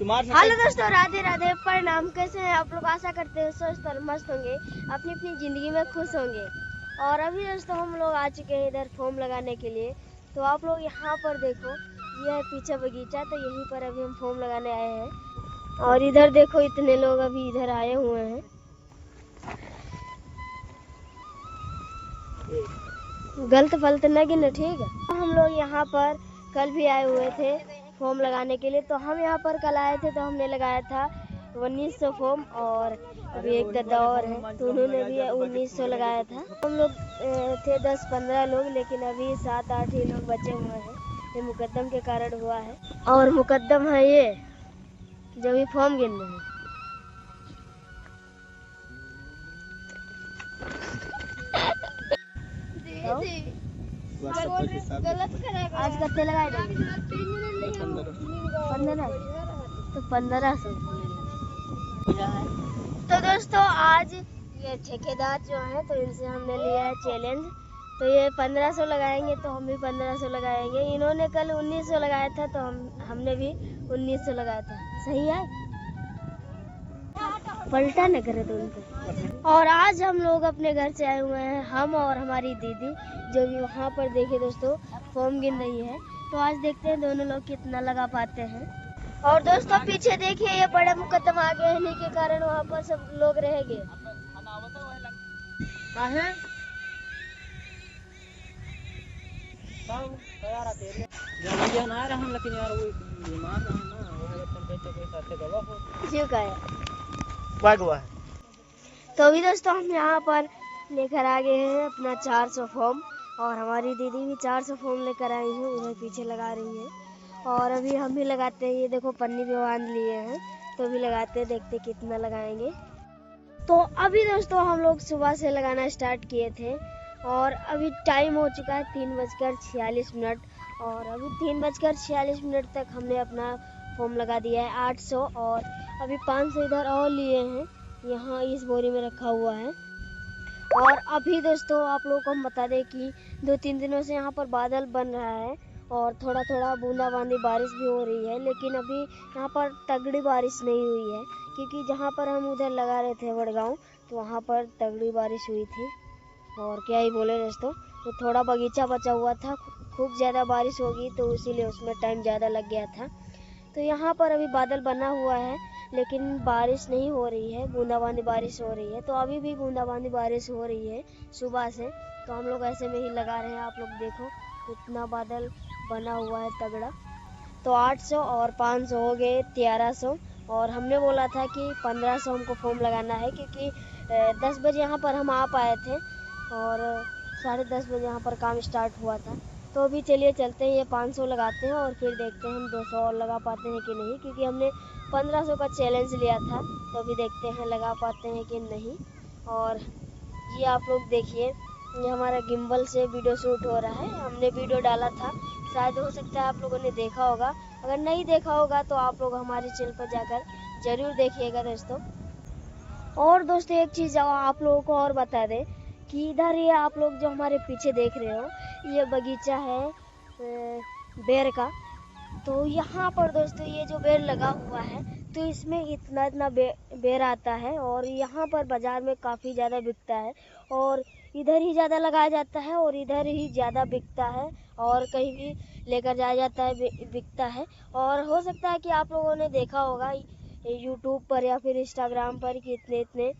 Hello दोस्तों, राधे राधे, प्रणाम। कैसे हैं आप लोग? आशा करते हैं स्वस्थ और मस्त होंगे, अपनी अपनी जिंदगी में खुश होंगे। और अभी दोस्तों हम लोग आ चुके हैं इधर फॉर्म लगाने के लिए। तो आप लोग यहाँ पर देखो, ये है पीछे बगीचा, तो यहीं पर अभी हम फॉर्म लगाने आए हैं। और इधर देखो, इतने लोग अभी इधर आए हुए हैं। गलत फलत न गिने, ठीक है। हम लोग यहाँ पर कल भी आए हुए थे फॉर्म लगाने के लिए। तो हम यहाँ पर कल आए थे तो हमने लगाया था 1900 फॉर्म, और अभी एक दादा और है तो उन्होंने भी 1900 लगाया था। हम लोग थे 10-15 लोग, लेकिन अभी 7-8 ही लोग बचे हुए हैं। ये मुकद्दम के कारण हुआ है, और मुकद्दम है ये जो भी फॉर्म गिनने हैं। आज कितने लगाए? 15। तो 1500। तो दोस्तों आज ये ठेकेदार जो है, तो इनसे हमने लिया है चैलेंज। तो ये 1500 लगाएंगे तो हम भी 1500 लगाएंगे। इन्होंने कल 1900 लगाया था, तो हमने भी 1900 लगाया था। सही है, पलटा न करे तो उनको। और आज हम लोग अपने घर से आए हुए हैं, हम और हमारी दीदी, जो भी वहाँ पर देखे दोस्तों फॉर्म गिन रही है। तो आज देखते हैं दोनों लोग कितना लगा पाते हैं। और दोस्तों पीछे देखिए, ये बड़ा मुकद्दम आ गया है, इन्हीं के कारण वहाँ पर सब लोग रह गए। तो अभी दोस्तों हम यहाँ पर लेकर आ गए हैं अपना 400 फॉर्म, और हमारी दीदी भी 400 फॉर्म लेकर आई है, उधर पीछे लगा रही है। और अभी हम भी लगाते हैं, ये देखो पन्नी भी बांध लिए हैं, तो भी लगाते हैं, देखते कितना लगाएंगे। तो अभी दोस्तों हम लोग सुबह से लगाना स्टार्ट किए थे, और अभी टाइम हो चुका है 3:46। और अभी 3:46 तक हमने अपना फॉर्म लगा दिया है 800, और अभी 500 इधर और लिए हैं, यहाँ इस बोरी में रखा हुआ है। और अभी दोस्तों आप लोगों को हम बता दें कि 2-3 दिनों से यहाँ पर बादल बन रहा है, और थोड़ा थोड़ा बूंदाबांदी बारिश भी हो रही है। लेकिन अभी यहाँ पर तगड़ी बारिश नहीं हुई है, क्योंकि जहाँ पर हम उधर लगा रहे थे वडगांव, तो वहाँ पर तगड़ी बारिश हुई थी। और क्या ही बोले दोस्तों, तो थोड़ा बगीचा बचा हुआ था, खूब ज़्यादा बारिश होगी तो इसीलिए उसमें टाइम ज़्यादा लग गया था। तो यहाँ पर अभी बादल बना हुआ है, लेकिन बारिश नहीं हो रही है, बूंदाबांदी बारिश हो रही है। तो अभी भी बूंदाबांदी बारिश हो रही है सुबह से, तो हम लोग ऐसे में ही लगा रहे हैं। आप लोग देखो कितना बादल बना हुआ है तगड़ा। तो 800 और 500 हो गए 1300, और हमने बोला था कि 1500 हमको फॉर्म लगाना है, क्योंकि 10 बजे यहाँ पर हम आ पाए थे, और 10:30 बजे यहाँ पर काम स्टार्ट हुआ था। तो अभी चलिए चलते हैं, ये 500 लगाते हैं, और फिर देखते हैं हम 200 और लगा पाते हैं कि नहीं, क्योंकि हमने 1500 का चैलेंज लिया था। तो अभी देखते हैं लगा पाते हैं कि नहीं। और ये आप लोग देखिए, ये हमारा गिम्बल से वीडियो शूट हो रहा है, हमने वीडियो डाला था, शायद हो सकता है आप लोगों ने देखा होगा। अगर नहीं देखा होगा तो आप लोग हमारे चैनल पर जाकर जरूर देखिएगा दोस्तों। और दोस्तों एक चीज़ आप लोगों को और बता दें कि इधर ये आप लोग जो हमारे पीछे देख रहे हो, ये बगीचा है बेर का। तो यहाँ पर दोस्तों ये जो बेर लगा हुआ है, तो इसमें इतना बेर आता है, और यहाँ पर बाजार में काफ़ी ज़्यादा बिकता है, और इधर ही ज़्यादा लगाया जाता है, और इधर ही ज़्यादा बिकता है, और कहीं भी लेकर जाया जाता है बिकता है। और हो सकता है कि आप लोगों ने देखा होगा यूट्यूब पर या फिर इंस्टाग्राम पर कि इतने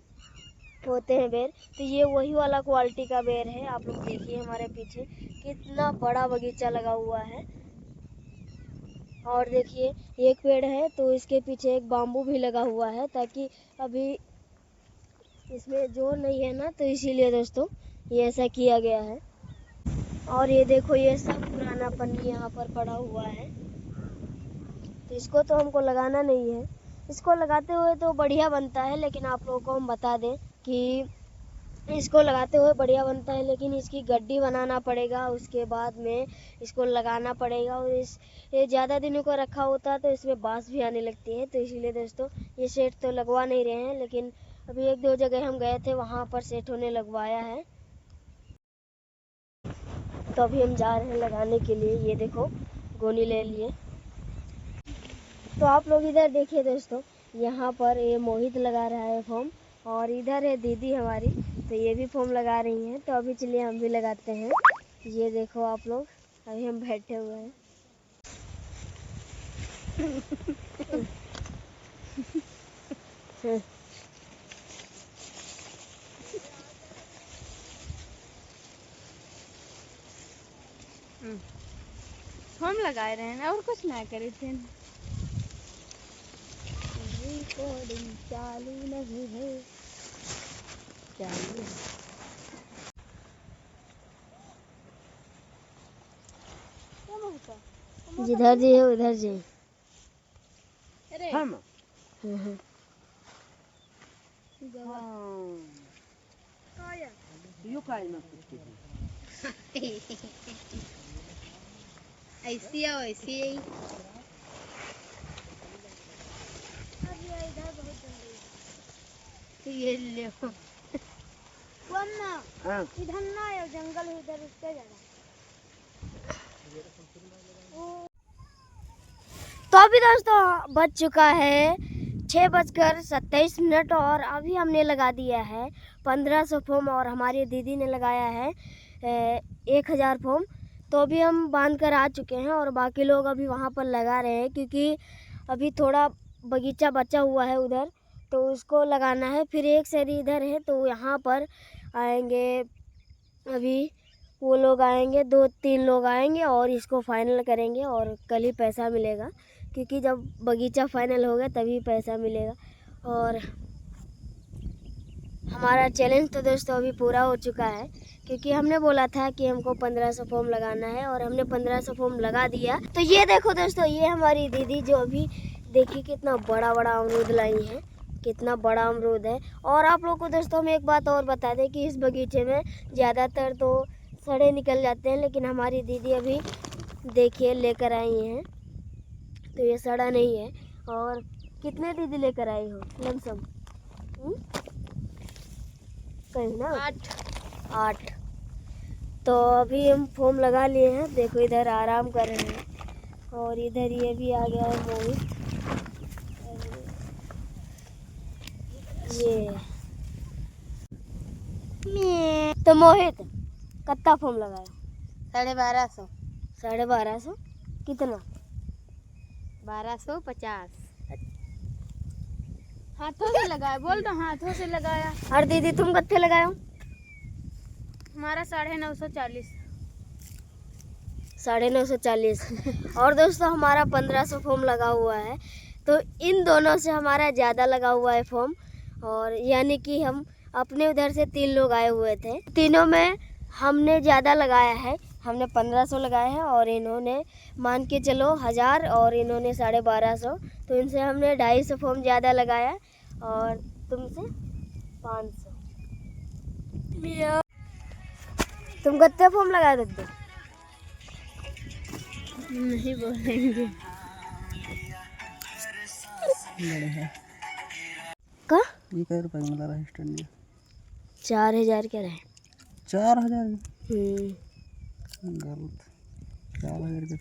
होते हैं बेर। तो ये वही वाला क्वालिटी का बेर है। आप लोग देखिए हमारे पीछे कितना बड़ा बगीचा लगा हुआ है। और देखिए एक पेड़ है तो इसके पीछे एक बाम्बू भी लगा हुआ है, ताकि अभी इसमें जोर नहीं है ना, तो इसीलिए दोस्तों ये ऐसा किया गया है। और ये देखो, ये सब पुराना पन्नी यहाँ पर पड़ा हुआ है, तो इसको तो हमको लगाना नहीं है। इसको लगाते हुए तो बढ़िया बनता है, लेकिन आप लोगों को हम बता दें कि इसको लगाते हुए बढ़िया बनता है, लेकिन इसकी गड्डी बनाना पड़ेगा, उसके बाद में इसको लगाना पड़ेगा। और ये ज़्यादा दिनों को रखा होता है तो इसमें बांस भी आने लगती है। तो इसीलिए दोस्तों ये सेट तो लगवा नहीं रहे हैं, लेकिन अभी 1-2 जगह हम गए थे, वहाँ पर सेट होने लगवाया है। तो अभी हम जा रहे हैं लगाने के लिए। ये देखो गोनी ले लिए। तो आप लोग इधर देखिए दोस्तों, यहाँ पर ये मोहित लगा रहा है फॉर्म, और इधर है दीदी हमारी, तो ये भी फॉर्म लगा रही हैं। तो अभी चलिए हम भी लगाते हैं। ये देखो आप लोग, अभी हम बैठे हुए हैं। हम लगा रहे हैं और कुछ ना करे थे। रिकॉर्डिंग चालू नहीं है, चालू जिधर जी है उधर जी। अरे हम यू काय ना ऐसी आओ ऐसी आई। ये ले हाँ इधर ना है, जंगल है उधर, उससे ज्यादा। तो अभी दोस्तों बज चुका है 6:27 और अभी हमने लगा दिया है 1500 फॉर्म, और हमारी दीदी ने लगाया है 1000 फॉर्म। तो अभी हम बांध कर आ चुके हैं, और बाकी लोग अभी वहाँ पर लगा रहे हैं, क्योंकि अभी थोड़ा बगीचा बचा हुआ है उधर, तो उसको लगाना है। फिर एक शहरी इधर है, तो यहाँ पर आएंगे अभी वो लोग आएंगे, 2-3 लोग आएंगे और इसको फाइनल करेंगे, और कल ही पैसा मिलेगा, क्योंकि जब बगीचा फाइनल होगा तभी पैसा मिलेगा। और हमारा चैलेंज तो दोस्तों अभी पूरा हो चुका है, क्योंकि हमने बोला था कि हमको 1500 फॉर्म लगाना है, और हमने 1500 फॉर्म लगा दिया। तो ये देखो दोस्तों, ये हमारी दीदी जो अभी देखिए कितना बड़ा बड़ा अमरूद लाई है, कितना बड़ा अमरूद है। और आप लोग को दोस्तों हम एक बात और बता दें कि इस बगीचे में ज़्यादातर तो सड़े निकल जाते हैं, लेकिन हमारी दीदी अभी देखिए लेकर आई हैं, तो ये सड़ा नहीं है। और कितने दीदी लेकर आई हो लमसम? कहीं ना 8। तो अभी हम फॉर्म लगा लिए हैं, देखो इधर आराम कर रहे हैं, और इधर ये भी आ गया है मोहित। ये तो मोहित कितना फॉर्म लगाया? 1250। 1250? कितना? 1250 हाथों से लगाया, बोल तो हाथों से लगाया। और दीदी तुम कितने लगाए हो? हमारा 940। 940। और दोस्तों हमारा 1500 फॉर्म लगा हुआ है, तो इन दोनों से हमारा ज़्यादा लगा हुआ है फॉर्म। और यानी कि हम अपने उधर से 3 लोग आए हुए थे, तीनों में हमने ज़्यादा लगाया है, हमने 1500 लगाया है, और इन्होंने मान के चलो 1000, और इन्होंने 1250। तो इनसे हमने 250 फॉर्म ज़्यादा लगाया, और तुमसे 500। तुम कितने फॉर्म लगा देते? नहीं बोलेंगे। का ये क्या रुपये मिला रहा है स्टैंड? 4000 क्या रहे? 4000 हम्म। गलत 4000 के